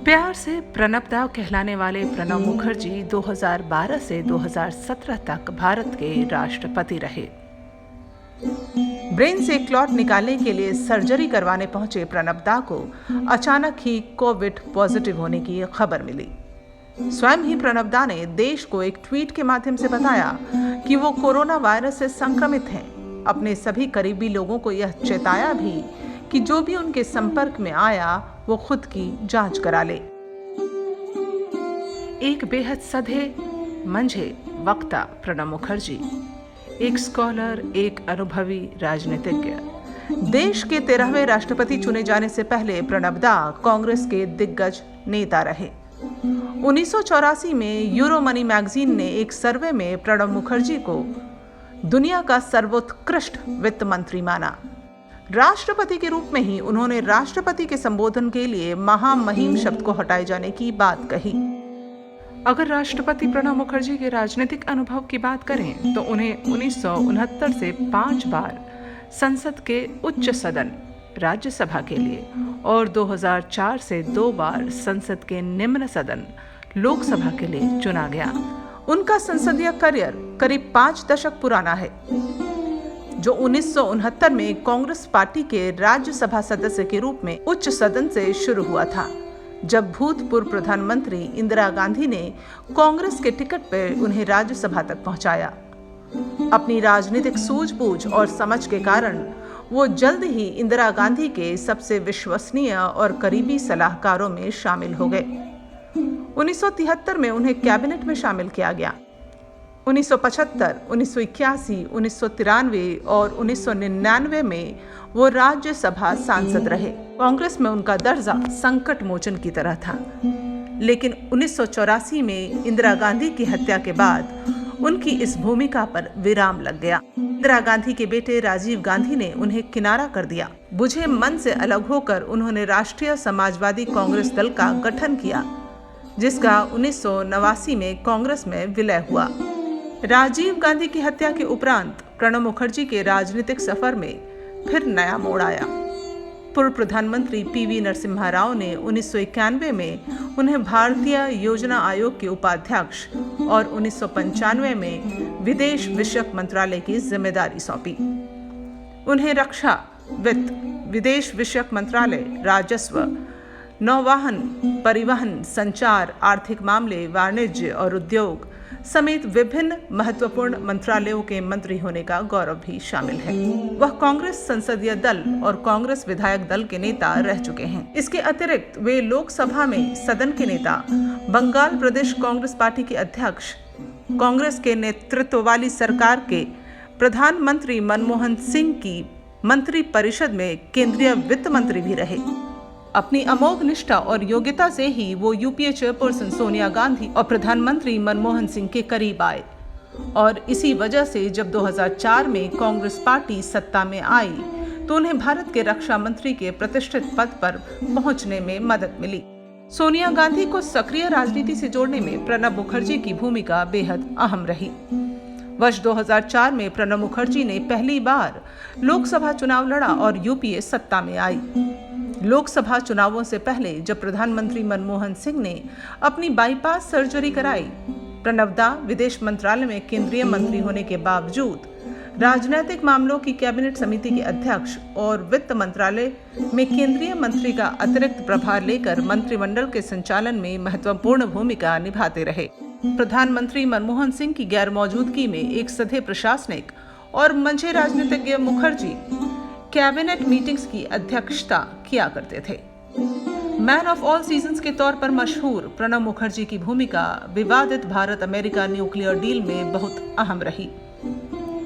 प्यार से प्रणब दा कहलाने वाले प्रणब मुखर्जी 2012 से 2017 तक भारत के राष्ट्रपति रहे। ब्रेन से क्लॉट निकालने के लिए सर्जरी करवाने पहुंचे प्रणब दा को अचानक ही कोविड पॉजिटिव होने की खबर मिली। स्वयं ही प्रणब दा ने देश को एक ट्वीट के माध्यम से बताया कि वो कोरोना वायरस से संक्रमित हैं। अपने सभी करीबी लोगों को यह चेताया भी कि जो भी उनके संपर्क में आया वो खुद की जांच करा ले। एक बेहद सधे मंझे वक्ता प्रणब मुखर्जी, एक स्कॉलर, एक अनुभवी राजनीतिज्ञ। देश के 13वें राष्ट्रपति चुने जाने से पहले प्रणब दा कांग्रेस के दिग्गज नेता रहे। 1984 में यूरो मनी मैगजीन ने एक सर्वे में प्रणब मुखर्जी को दुनिया का सर्वोत्कृष्ट वित्त मंत्री माना। राष्ट्रपति के रूप में ही उन्होंने राष्ट्रपति के संबोधन के लिए महामहिम शब्द को हटाए जाने की बात कही। अगर राष्ट्रपति प्रणब मुखर्जी के राजनीतिक अनुभव की बात करें तो उन्हें 1969 से 5 बार संसद के उच्च सदन राज्यसभा के लिए और 2004 से 2 बार संसद के निम्न सदन लोकसभा के लिए चुना गया। उनका संसदीय करियर करीब 5 दशक पुराना है, जो 1969 में कांग्रेस पार्टी के राज्यसभा सदस्य के रूप में उच्च सदन से शुरू हुआ था, जब भूतपूर्व प्रधानमंत्री इंदिरा गांधी ने कांग्रेस के टिकट पर उन्हें राज्यसभा तक पहुंचाया। अपनी राजनीतिक सूझबूझ और समझ के कारण वो जल्द ही इंदिरा गांधी के सबसे विश्वसनीय और करीबी सलाहकारों में शामिल हो गए। 1973 में उन्हें कैबिनेट में शामिल किया गया। 1975, 1981, 1993 और 1999 में वो राज्यसभा सांसद रहे। कांग्रेस में उनका दर्जा संकट मोचन की तरह था, लेकिन 1984 में इंदिरा गांधी की हत्या के बाद उनकी इस भूमिका पर विराम लग गया। इंदिरा गांधी के बेटे राजीव गांधी ने उन्हें किनारा कर दिया। बुझे मन से अलग होकर उन्होंने राष्ट्रीय समाजवादी कांग्रेस दल का गठन किया, जिसका 1989 में कांग्रेस में विलय हुआ। राजीव गांधी की हत्या के उपरांत प्रणब मुखर्जी के राजनीतिक सफर में फिर नया मोड़ आया। पूर्व प्रधानमंत्री पीवी नरसिम्हा राव ने 1991 में उन्हें भारतीय योजना आयोग के उपाध्यक्ष और 1995 में विदेश विषयक मंत्रालय की जिम्मेदारी सौंपी। उन्हें रक्षा, वित्त, विदेश विषयक मंत्रालय, राजस्व, नौवाहन, परिवहन, संचार, आर्थिक मामले, वाणिज्य और उद्योग समेत विभिन्न महत्वपूर्ण मंत्रालयों के मंत्री होने का गौरव भी शामिल है। वह कांग्रेस संसदीय दल और कांग्रेस विधायक दल के नेता रह चुके हैं। इसके अतिरिक्त वे लोकसभा में सदन के नेता, बंगाल प्रदेश कांग्रेस पार्टी के अध्यक्ष, कांग्रेस के नेतृत्व वाली सरकार के प्रधानमंत्री मनमोहन सिंह की मंत्री परिषद में केंद्रीय वित्त मंत्री भी रहे। अपनी अमोघ निष्ठा और योग्यता से ही वो यूपीए चेयरपर्सन सोनिया गांधी और प्रधानमंत्री मनमोहन सिंह के करीब आए, और इसी वजह से जब 2004 में कांग्रेस पार्टी सत्ता में आई तो उन्हें भारत के रक्षा मंत्री के प्रतिष्ठित पद पर पहुंचने में मदद मिली। सोनिया गांधी को सक्रिय राजनीति से जोड़ने में प्रणब मुखर्जी की भूमिका बेहद अहम रही। वर्ष 2004 में प्रणब मुखर्जी ने पहली बार लोकसभा चुनाव लड़ा और यूपीए सत्ता में आई। लोकसभा चुनावों से पहले जब प्रधानमंत्री मनमोहन सिंह ने अपनी बाईपास सर्जरी कराई, प्रणब दा विदेश मंत्रालय में केंद्रीय मंत्री होने के बावजूद राजनीतिक मामलों की कैबिनेट समिति के अध्यक्ष और वित्त मंत्रालय में केंद्रीय मंत्री का अतिरिक्त प्रभार लेकर मंत्रिमंडल के संचालन में महत्वपूर्ण भूमिका निभाते रहे। प्रधानमंत्री मनमोहन सिंह की गैर मौजूदगी में एक सधे प्रशासनिक और मंझे राजनीतिज्ञ मुखर्जी कैबिनेट मीटिंग्स की अध्यक्षता किया करते थे। मैन ऑफ ऑल सीजन्स के तौर पर मशहूर प्रणब मुखर्जी की भूमिका विवादित भारत अमेरिका न्यूक्लियर डील में बहुत अहम रही।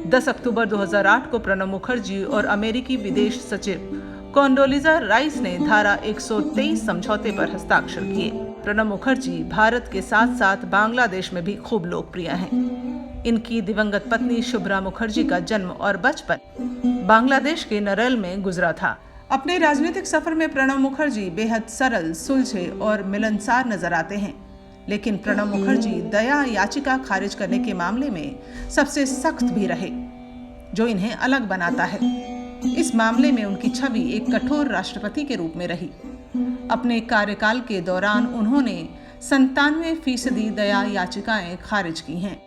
10 अक्टूबर 2008 को प्रणब मुखर्जी और अमेरिकी विदेश सचिव कोंडोलीजा राइस ने धारा 123 समझौते पर हस्ताक्षर किए। प्रणब मुखर्जी भारत के साथ साथ बांग्लादेश में भी खूब लोकप्रिय हैं। इनकी दिवंगत पत्नी शुभ्रा मुखर्जी का जन्म और बचपन बांग्लादेश के नरेल में गुजरा था। अपने राजनीतिक सफर में प्रणब मुखर्जी बेहद सरल, सुलझे और मिलनसार नजर आते हैं, लेकिन प्रणब मुखर्जी दया याचिका खारिज करने के मामले में सबसे सख्त भी रहे, जो इन्हें अलग बनाता है। इस मामले में उनकी छवि एक कठोर राष्ट्रपति के रूप में रही। अपने कार्यकाल के दौरान उन्होंने 97% दया याचिकाएं खारिज की हैं।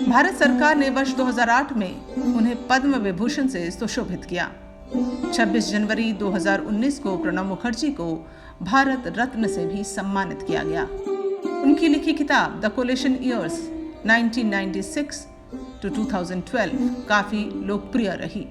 भारत सरकार ने वर्ष 2008 में उन्हें पद्म विभूषण से सुशोभित किया। 26 जनवरी 2019 को प्रणब मुखर्जी को भारत रत्न से भी सम्मानित किया गया। उनकी लिखी किताब द कोलिशन ईयर्स 1996 to 2012 काफी लोकप्रिय रही।